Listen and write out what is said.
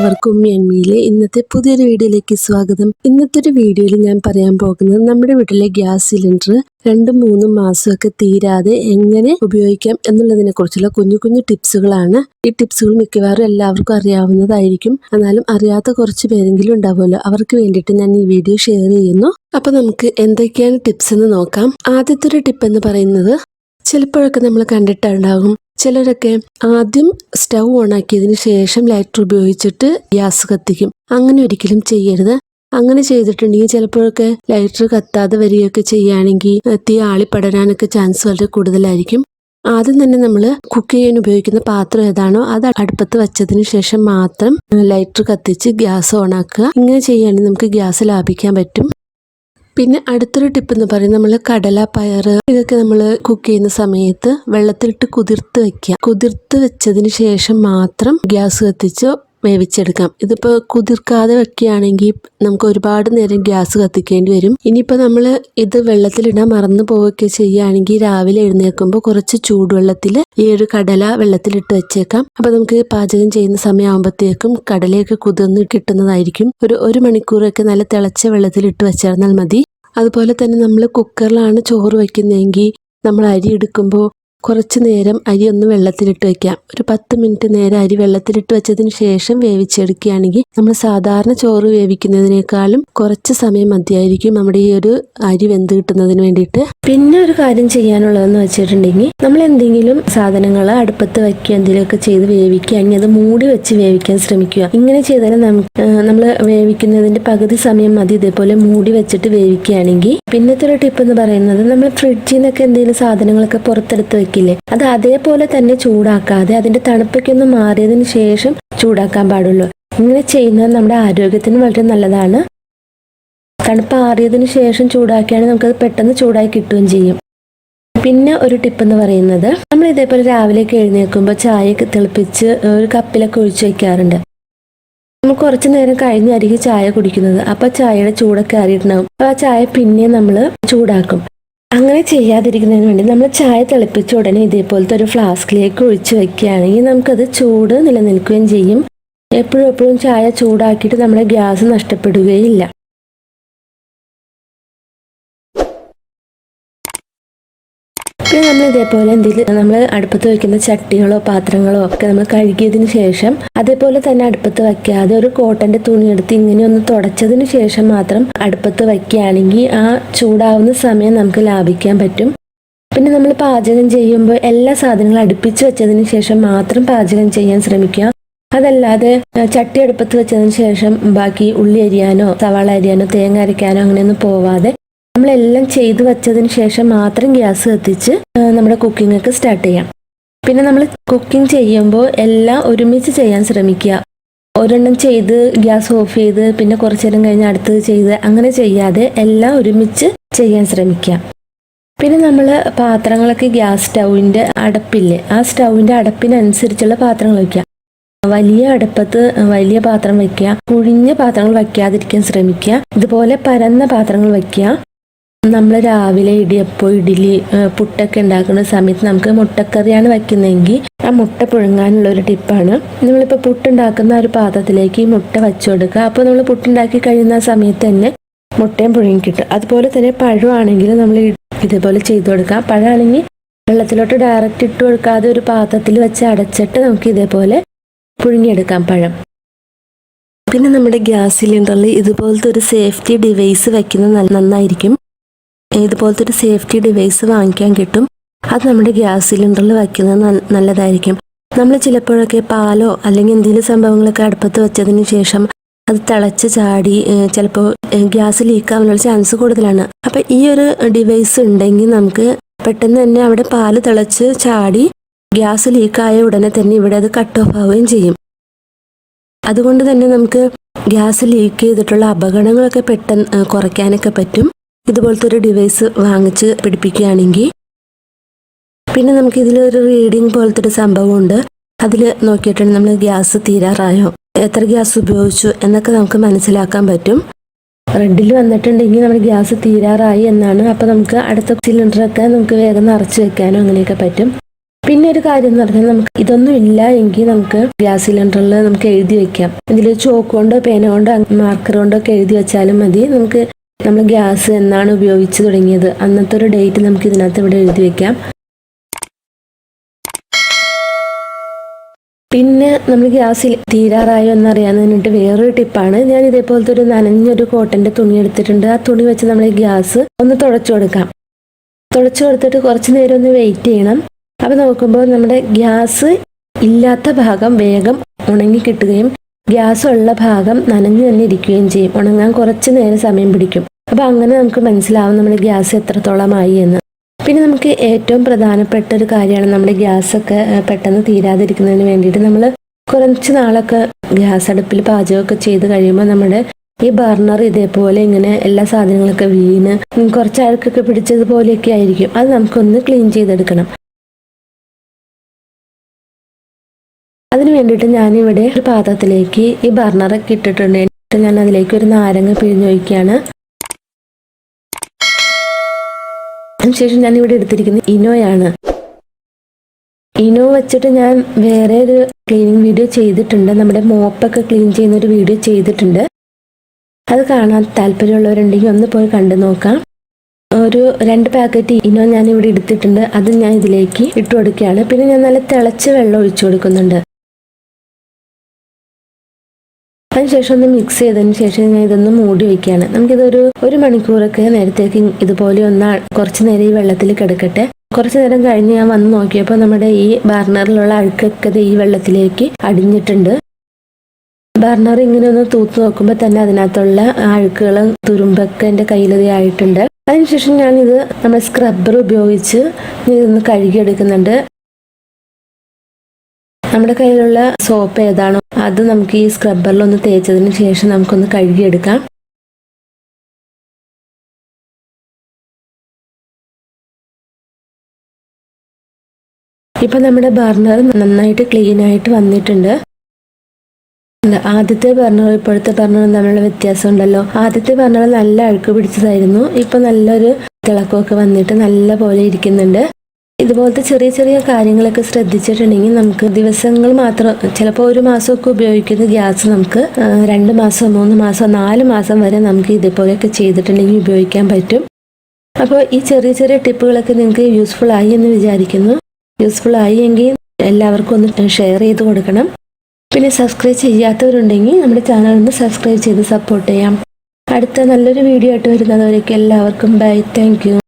എല്ലാവർക്കും ഉമ്മി ഇന്നത്തെ പുതിയൊരു വീഡിയോയിലേക്ക് സ്വാഗതം. ഇന്നത്തെ ഒരു വീഡിയോയിൽ ഞാൻ പറയാൻ പോകുന്നത് നമ്മുടെ വീട്ടിലെ ഗ്യാസ് സിലിണ്ടർ 2-3 മാസമൊക്കെ തീരാതെ എങ്ങനെ ഉപയോഗിക്കാം എന്നുള്ളതിനെ കുറിച്ചുള്ള കുഞ്ഞു കുഞ്ഞു ടിപ്സുകളാണ്. ഈ ടിപ്സുകൾ മിക്കവാറും എല്ലാവർക്കും അറിയാവുന്നതായിരിക്കും. എന്നാലും അറിയാത്ത കുറച്ച് പേരെങ്കിലും ഉണ്ടാവുമല്ലോ, അവർക്ക് വേണ്ടിയിട്ട് ഞാൻ ഈ വീഡിയോ ഷെയർ ചെയ്യുന്നു. അപ്പൊ നമുക്ക് എന്തൊക്കെയാണ് ടിപ്സ് എന്ന് നോക്കാം. ആദ്യത്തെ ഒരു ടിപ്പ് എന്ന് പറയുന്നത്, ചിലപ്പോഴൊക്കെ നമ്മൾ കണ്ടിട്ടുണ്ടാകും, ചിലരൊക്കെ ആദ്യം സ്റ്റൗ ഓണാക്കിയതിന് ശേഷം ലൈറ്റർ ഉപയോഗിച്ചിട്ട് ഗ്യാസ് കത്തിക്കും. അങ്ങനെ ഒരിക്കലും ചെയ്യരുത്. അങ്ങനെ ചെയ്തിട്ടുണ്ടെങ്കിൽ ചിലപ്പോഴൊക്കെ ലൈറ്റർ കത്താതെ വരികയൊക്കെ ചെയ്യുകയാണെങ്കിൽ തീ ആളിപ്പടരാനൊക്കെ ചാൻസ് വളരെ കൂടുതലായിരിക്കും. ആദ്യം തന്നെ നമ്മൾ കുക്ക് ചെയ്യാൻ ഉപയോഗിക്കുന്ന പാത്രം ഏതാണോ അത് അടുപ്പത്ത് വെച്ചതിന് ശേഷം മാത്രം ലൈറ്റർ കത്തിച്ച് ഗ്യാസ് ഓണാക്കുക. ഇങ്ങനെ ചെയ്യുകയാണെങ്കിൽ നമുക്ക് ഗ്യാസ് ലാഭിക്കാൻ പറ്റും. പിന്നെ അടുത്തൊരു ടിപ്പ് എന്ന് പറയുന്നത്, നമ്മൾ കടല, പയർ ഇതൊക്കെ നമ്മൾ കുക്ക് ചെയ്യുന്ന സമയത്ത് വെള്ളത്തിലിട്ട് കുതിർത്ത് വെക്കുക. കുതിർത്ത് വെച്ചതിന് ശേഷം മാത്രം ഗ്യാസ് കത്തിച്ച് വേവിച്ചെടുക്കാം. ഇതിപ്പോൾ കുതിർക്കാതെ വെക്കുകയാണെങ്കിൽ നമുക്ക് ഒരുപാട് നേരം ഗ്യാസ് കത്തിക്കേണ്ടി വരും. ഇനിയിപ്പോൾ നമ്മൾ ഇത് വെള്ളത്തിലിടാൻ മറന്നു പോവുകയൊക്കെ ചെയ്യുകയാണെങ്കിൽ രാവിലെ എഴുന്നേൽക്കുമ്പോൾ കുറച്ച് ചൂടുവെള്ളത്തിൽ ഈ ഒരു കടല വെള്ളത്തിലിട്ട് വെച്ചേക്കാം. അപ്പോൾ നമുക്ക് പാചകം ചെയ്യുന്ന സമയമാകുമ്പോഴത്തേക്കും കടലയൊക്കെ കുതിർന്ന് കിട്ടുന്നതായിരിക്കും. ഒരു മണിക്കൂറൊക്കെ നല്ല തിളച്ച വെള്ളത്തിലിട്ട് വെച്ചിരുന്നാൽ മതി. അതുപോലെ തന്നെ നമ്മൾ കുക്കറിലാണ് ചോറ് വയ്ക്കുന്നതെങ്കിൽ നമ്മൾ അരി എടുക്കുമ്പോൾ കുറച്ച് നേരം അരി ഒന്ന് വെള്ളത്തിലിട്ട് വെക്കാം. ഒരു 10 മിനിറ്റ് നേരം അരി വെള്ളത്തിലിട്ട് വെച്ചതിന് ശേഷം വേവിച്ചെടുക്കുകയാണെങ്കിൽ നമ്മൾ സാധാരണ ചോറ് വേവിക്കുന്നതിനേക്കാളും കുറച്ച് സമയം മതിയായിരിക്കും നമ്മുടെ ഈ ഒരു അരി വെന്ത് കിട്ടുന്നതിന് വേണ്ടിയിട്ട്. പിന്നെ ഒരു കാര്യം ചെയ്യാനുള്ളതെന്ന് വെച്ചിട്ടുണ്ടെങ്കിൽ, നമ്മൾ എന്തെങ്കിലും സാധനങ്ങൾ അടുപ്പത്ത് വയ്ക്കുക, എന്തെങ്കിലുമൊക്കെ ചെയ്ത് വേവിക്കുകയാണെങ്കിൽ അത് മൂടി വെച്ച് വേവിക്കാൻ ശ്രമിക്കുക. ഇങ്ങനെ ചെയ്താൽ നമ്മൾ വേവിക്കുന്നതിന്റെ പകുതി സമയം മതി ഇതേപോലെ മൂടി വെച്ചിട്ട് വേവിക്കുകയാണെങ്കിൽ. പിന്നത്തെ ഒരു ടിപ്പ് എന്ന് പറയുന്നത്, നമ്മൾ ഫ്രിഡ്ജിൽ നിന്നൊക്കെ എന്തെങ്കിലും സാധനങ്ങളൊക്കെ പുറത്തെടുത്ത് വെക്കില്ലേ, അത് അതേപോലെ തന്നെ ചൂടാക്കാതെ അതിന്റെ തണുപ്പൊക്കെ മാറിയതിന് ശേഷം ചൂടാക്കാൻ പാടുള്ളൂ. ഇങ്ങനെ ചെയ്യുന്നത് നമ്മുടെ ആരോഗ്യത്തിന് വളരെ നല്ലതാണ്. തണുപ്പ് ആറിയതിന് ശേഷം ചൂടാക്കിയാണെങ്കിൽ നമുക്കത് പെട്ടെന്ന് ചൂടായി കിട്ടുകയും ചെയ്യും. പിന്നെ ഒരു ടിപ്പ് എന്ന് പറയുന്നത്, നമ്മൾ ഇതേപോലെ രാവിലെയൊക്കെ എഴുന്നേൽക്കുമ്പോൾ ചായയൊക്കെ തിളപ്പിച്ച് ഒരു കപ്പിലൊക്കെ ഒഴിച്ചു വെക്കാറുണ്ട്. നമ്മൾ കുറച്ച് നേരം കഴിഞ്ഞായിരിക്കും ചായ കുടിക്കുന്നത്. അപ്പൊ ചായയുടെ ചൂടൊക്കെ ആറിയിട്ടുണ്ടാകും. അപ്പൊ ആ ചായ പിന്നെ നമ്മൾ ചൂടാക്കും. അങ്ങനെ ചെയ്യാതിരിക്കുന്നതിന് വേണ്ടി നമ്മൾ ചായ തിളപ്പിച്ച ഉടനെ ഇതേപോലത്തെ ഒരു ഫ്ലാസ്കിലേക്ക് ഒഴിച്ചു വെക്കുകയാണെങ്കിൽ നമുക്കത് ചൂട് നിലനിൽക്കുകയും ചെയ്യും. എപ്പോഴും ചായ ചൂടാക്കിയിട്ട് നമ്മുടെ ഗ്യാസ് നഷ്ടപ്പെടുകയില്ല. പിന്നെ നമ്മൾ ഇതേപോലെ എന്തെങ്കിലും നമ്മൾ അടുപ്പത്ത് വയ്ക്കുന്ന ചട്ടികളോ പാത്രങ്ങളോ ഒക്കെ നമ്മൾ കഴുകിയതിന് ശേഷം അതേപോലെ തന്നെ അടുപ്പത്ത് വയ്ക്കാതെ ഒരു കോട്ടന്റെ തുണി എടുത്ത് ഇങ്ങനെ ഒന്ന് തുടച്ചതിന് ശേഷം മാത്രം അടുപ്പത്ത് വയ്ക്കുകയാണെങ്കിൽ ആ ചൂടാവുന്ന സമയം നമുക്ക് ലാഭിക്കാൻ പറ്റും. പിന്നെ നമ്മൾ പാചകം ചെയ്യുമ്പോൾ എല്ലാ സാധനങ്ങളും അടുപ്പിച്ച് വെച്ചതിന് ശേഷം മാത്രം പാചകം ചെയ്യാൻ ശ്രമിക്കുക. അതല്ലാതെ ചട്ടി അടുപ്പത്ത് വെച്ചതിന് ശേഷം ബാക്കി ഉള്ളി അരിയാനോ സവാള അരിയാനോ തേങ്ങ അരയ്ക്കാനോ അങ്ങനെയൊന്നും പോവാതെ നമ്മളെല്ലാം ചെയ്തു വെച്ചതിന് ശേഷം മാത്രം ഗ്യാസ് കത്തിച്ച് നമ്മുടെ കുക്കിംഗ് ഒക്കെ സ്റ്റാർട്ട് ചെയ്യാം. പിന്നെ നമ്മൾ കുക്കിംഗ് ചെയ്യുമ്പോൾ എല്ലാം ഒരുമിച്ച് ചെയ്യാൻ ശ്രമിക്കുക. ഒരെണ്ണം ചെയ്ത് ഗ്യാസ് ഓഫ് ചെയ്ത് പിന്നെ കുറച്ചു നേരം കഴിഞ്ഞ് അടുത്തത് ചെയ്ത് അങ്ങനെ ചെയ്യാതെ എല്ലാം ഒരുമിച്ച് ചെയ്യാൻ ശ്രമിക്കുക. പിന്നെ നമ്മൾ പാത്രങ്ങളൊക്കെ ഗ്യാസ് സ്റ്റൗവിൻ്റെ അടപ്പില്ലേ, ആ സ്റ്റൗവിൻ്റെ അടപ്പിനനുസരിച്ചുള്ള പാത്രങ്ങൾ വയ്ക്കുക. വലിയ അടുപ്പത്ത് വലിയ പാത്രം വയ്ക്കുക. കുഴിഞ്ഞ പാത്രങ്ങൾ വയ്ക്കാതിരിക്കാൻ ശ്രമിക്കുക. ഇതുപോലെ പരന്ന പാത്രങ്ങൾ വയ്ക്കുക. നമ്മൾ രാവിലെ ഇടിയപ്പം, ഇഡ്ഡലി, പുട്ടൊക്കെ ഉണ്ടാക്കുന്ന സമയത്ത് നമുക്ക് മുട്ടക്കറിയാണ് വയ്ക്കുന്നതെങ്കിൽ ആ മുട്ട പുഴുങ്ങാനുള്ള ഒരു ടിപ്പാണ്, നമ്മളിപ്പോൾ പുട്ടുണ്ടാക്കുന്ന ഒരു പാത്രത്തിലേക്ക് ഈ മുട്ട വെച്ചു കൊടുക്കുക. അപ്പോൾ നമ്മൾ പുട്ടുണ്ടാക്കി കഴിയുന്ന സമയത്ത് തന്നെ മുട്ടയും പുഴുങ്ങി കിട്ടും. അതുപോലെ തന്നെ പഴമാണെങ്കിൽ നമ്മൾ ഇതേപോലെ ചെയ്തു കൊടുക്കാം. പഴമാണെങ്കിൽ വെള്ളത്തിലോട്ട് ഡയറക്റ്റ് ഇട്ട് കൊടുക്കാതെ ഒരു പാത്രത്തിൽ വെച്ച് അടച്ചിട്ട് നമുക്ക് ഇതേപോലെ പുഴുങ്ങിയെടുക്കാം പഴം. പിന്നെ നമ്മുടെ ഗ്യാസ് സിലിണ്ടറിൽ ഇതുപോലത്തെ ഒരു സേഫ്റ്റി ഡിവൈസ് വയ്ക്കുന്നത് നന്നായിരിക്കും. ഇതുപോലത്തെ ഒരു സേഫ്റ്റി ഡിവൈസ് വാങ്ങിക്കാൻ കിട്ടും. അത് നമ്മുടെ ഗ്യാസ് സിലിണ്ടറിൽ വയ്ക്കുന്നത് നല്ലതായിരിക്കും. നമ്മൾ ചിലപ്പോഴൊക്കെ പാലോ അല്ലെങ്കിൽ എന്തെങ്കിലും സംഭവങ്ങളൊക്കെ അടുപ്പത്ത് വെച്ചതിന് ശേഷം അത് തിളച്ച് ചാടി ചിലപ്പോൾ ഗ്യാസ് ലീക്കാവാനുള്ള ചാൻസ് കൂടുതലാണ്. അപ്പം ഈ ഒരു ഡിവൈസ് ഉണ്ടെങ്കിൽ നമുക്ക് പെട്ടെന്ന് തന്നെ അവിടെ പാല് തിളച്ച് ചാടി ഗ്യാസ് ലീക്കായ ഉടനെ തന്നെ ഇവിടെ അത് കട്ട് ഓഫ് ആവുകയും ചെയ്യും. അതുകൊണ്ട് തന്നെ നമുക്ക് ഗ്യാസ് ലീക്ക് ചെയ്തിട്ടുള്ള അപകടങ്ങളൊക്കെ പെട്ടെന്ന് കുറയ്ക്കാനൊക്കെ പറ്റും ഇതുപോലത്തെ ഒരു ഡിവൈസ് വാങ്ങിച്ച് പിടിപ്പിക്കുകയാണെങ്കിൽ. പിന്നെ നമുക്ക് ഇതിലൊരു റീഡിങ് പോലത്തെ ഒരു സംഭവമുണ്ട്. അതിൽ നോക്കിയിട്ടുണ്ട് നമ്മൾ ഗ്യാസ് തീരാറായോ, എത്ര ഗ്യാസ് ഉപയോഗിച്ചു എന്നൊക്കെ നമുക്ക് മനസ്സിലാക്കാൻ പറ്റും. റെഡിൽ വന്നിട്ടുണ്ടെങ്കിൽ നമ്മുടെ ഗ്യാസ് തീരാറായി എന്നാണ്. അപ്പോൾ നമുക്ക് അടുത്ത സിലിണ്ടറൊക്കെ നമുക്ക് വേഗം നിറച്ച് വെക്കാനോ അങ്ങനെയൊക്കെ പറ്റും. പിന്നെ ഒരു കാര്യം എന്ന് പറഞ്ഞാൽ നമുക്ക് ഇതൊന്നും ഇല്ല എങ്കിൽ നമുക്ക് ഗ്യാസ് സിലിണ്ടറിൽ നമുക്ക് എഴുതി വെക്കാം. ഇതിൽ ചോക്ക് കൊണ്ടോ പേന കൊണ്ടോ മാർക്കർ കൊണ്ടോ ഒക്കെ എഴുതി വെച്ചാലും മതി. നമുക്ക് നമ്മൾ ഗ്യാസ് എന്നാണ് ഉപയോഗിച്ച് തുടങ്ങിയത് അന്നത്തെ ഒരു ഡേറ്റ് നമുക്ക് ഇതിനകത്ത് ഇവിടെ എഴുതി വെക്കാം. പിന്നെ നമ്മൾ ഗ്യാസ് തീരാറായോ എന്നറിയാൻ വേണ്ടിയിട്ട് വേറൊരു ടിപ്പാണ്. ഞാൻ ഇതേപോലത്തെ ഒരു നനഞ്ഞൊരു കോട്ടന്റെ തുണി എടുത്തിട്ടുണ്ട്. ആ തുണി വെച്ച് നമ്മൾ ഗ്യാസ് ഒന്ന് തുടച്ചു കൊടുക്കാം. തുടച്ചു കൊടുത്തിട്ട് കുറച്ച് നേരം ഒന്ന് വെയിറ്റ് ചെയ്യണം. അപ്പോൾ നോക്കുമ്പോൾ നമ്മുടെ ഗ്യാസ് ഇല്ലാത്ത ഭാഗം വേഗം ഉണങ്ങി കിട്ടുകയും ഗ്യാസ് ഉള്ള ഭാഗം നനഞ്ഞു തന്നെ ഇരിക്കുകയും ചെയ്യും. ഉണങ്ങാൻ കുറച്ച് നേരം സമയം പിടിക്കും. അപ്പോൾ അങ്ങനെ നമുക്ക് മനസ്സിലാവും നമ്മുടെ ഗ്യാസ് എത്രത്തോളമായി എന്ന്. പിന്നെ നമുക്ക് ഏറ്റവും പ്രധാനപ്പെട്ട ഒരു കാര്യമാണ് നമ്മുടെ ഗ്യാസൊക്കെ പെട്ടെന്ന് തീരാതിരിക്കുന്നതിന് വേണ്ടിയിട്ട് നമ്മൾ കുറച്ച് നാളൊക്കെ ഗ്യാസ് അടുപ്പിൽ പാചകമൊക്കെ ചെയ്ത് കഴിയുമ്പോൾ നമ്മുടെ ഈ ബർണർ ഇതേപോലെ ഇങ്ങനെ എല്ലാ സാധനങ്ങളൊക്കെ വീണ് കുറച്ച് അഴുക്കൊക്കെ പിടിച്ചതുപോലെയൊക്കെ ആയിരിക്കും. അത് നമുക്കൊന്ന് ക്ലീൻ ചെയ്തെടുക്കണം. അതിന് വേണ്ടിയിട്ട് ഞാനിവിടെ ഒരു പാത്രത്തിലേക്ക് ഈ ബർണറൊക്കെ ഇട്ടിട്ടുണ്ട്. ഞാൻ അതിലേക്ക് ഒരു നാരങ്ങ പിഴിഞ്ഞൊഴിക്കുകയാണ്. അതിനുശേഷം ഞാൻ ഇവിടെ എടുത്തിരിക്കുന്നത് ഇനോയാണ്. ഇനോ വെച്ചിട്ട് ഞാൻ വേറെ ഒരു ക്ലീനിങ് വീഡിയോ ചെയ്തിട്ടുണ്ട്. നമ്മുടെ മോപ്പൊക്കെ ക്ലീൻ ചെയ്യുന്ന ഒരു വീഡിയോ ചെയ്തിട്ടുണ്ട്. അത് കാണാൻ താല്പര്യമുള്ളവരുണ്ടെങ്കിൽ ഒന്ന് പോയി കണ്ടു നോക്കാം. ഒരു 2 പാക്കറ്റ് ഇനോ ഞാൻ ഇവിടെ എടുത്തിട്ടുണ്ട്. അത് ഞാൻ ഇതിലേക്ക് ഇട്ട് കൊടുക്കുകയാണ്. പിന്നെ ഞാൻ നല്ല തിളച്ച വെള്ളം ഒഴിച്ചു കൊടുക്കുന്നുണ്ട്. അതിനുശേഷം ഒന്ന് മിക്സ് ചെയ്തതിന് ശേഷം ഞാൻ ഇതൊന്ന് മൂടി വയ്ക്കുകയാണ്. നമുക്കിതൊരു 1 മണിക്കൂറൊക്കെ നേരത്തേക്ക് ഇതുപോലെ ഒന്ന് കുറച്ച് നേരം ഈ വെള്ളത്തിൽ കിടക്കട്ടെ. കുറച്ച് നേരം കഴിഞ്ഞ് ഞാൻ വന്ന് നോക്കിയപ്പോൾ നമ്മുടെ ഈ ബർണറിലുള്ള അഴുക്കൊക്കെ ഈ വെള്ളത്തിലേക്ക് അടിഞ്ഞിട്ടുണ്ട്. ബർണർ ഇങ്ങനെ ഒന്ന് തൂത്ത് നോക്കുമ്പോൾ തന്നെ അതിനകത്തുള്ള അഴുക്കുകളും തുരുമ്പൊക്കെ എൻ്റെ കയ്യിലായിട്ടുണ്ട്. അതിനുശേഷം ഞാനിത് നമ്മൾ സ്ക്രബ്ബർ ഉപയോഗിച്ച് ഇതൊന്ന് കഴുകിയെടുക്കുന്നുണ്ട്. നമ്മുടെ കയ്യിലുള്ള സോപ്പ് ഏതാണോ അത് നമുക്ക് ഈ സ്ക്രബ്ബറിലൊന്ന് തേച്ചതിന് ശേഷം നമുക്കൊന്ന് കഴുകിയെടുക്കാം. ഇപ്പം നമ്മുടെ ബർണർ നന്നായിട്ട് ക്ലീൻ ആയിട്ട് വന്നിട്ടുണ്ട്. ആദ്യത്തെ ബർണർ ഇപ്പോഴത്തെ ബർണറും തമ്മിലുള്ള വ്യത്യാസം ഉണ്ടല്ലോ. ആദ്യത്തെ ബർണർ നല്ല അഴുക്ക് പിടിച്ചതായിരുന്നു. ഇപ്പൊ നല്ലൊരു തിളക്കമൊക്കെ വന്നിട്ട് നല്ല പോലെ ഇരിക്കുന്നുണ്ട്. ഇതുപോലത്തെ ചെറിയ ചെറിയ കാര്യങ്ങളൊക്കെ ശ്രദ്ധിച്ചിട്ടുണ്ടെങ്കിൽ നമുക്ക് ദിവസങ്ങൾ മാത്രം, ചിലപ്പോൾ 1 മാസമൊക്കെ ഉപയോഗിക്കുന്ന ഗ്യാസ് നമുക്ക് 2 മാസം 3 മാസം 4 മാസം വരെ നമുക്ക് ഇതേപോലെയൊക്കെ ചെയ്തിട്ടുണ്ടെങ്കിൽ ഉപയോഗിക്കാൻ പറ്റും. അപ്പോൾ ഈ ചെറിയ ചെറിയ ടിപ്പുകളൊക്കെ നിങ്ങൾക്ക് യൂസ്ഫുൾ ആയി എന്ന് വിചാരിക്കുന്നു. യൂസ്ഫുൾ ആയി എങ്കിൽ എല്ലാവർക്കും ഒന്ന് ഷെയർ ചെയ്ത് കൊടുക്കണം. പിന്നെ സബ്സ്ക്രൈബ് ചെയ്യാത്തവരുണ്ടെങ്കിൽ നമ്മുടെ ചാനൽ ഒന്ന് സബ്സ്ക്രൈബ് ചെയ്ത് സപ്പോർട്ട് ചെയ്യാം. അടുത്ത നല്ലൊരു വീഡിയോ ആയിട്ട് വരുന്നതുവരേക്കും എല്ലാവർക്കും ബൈ. Thank you.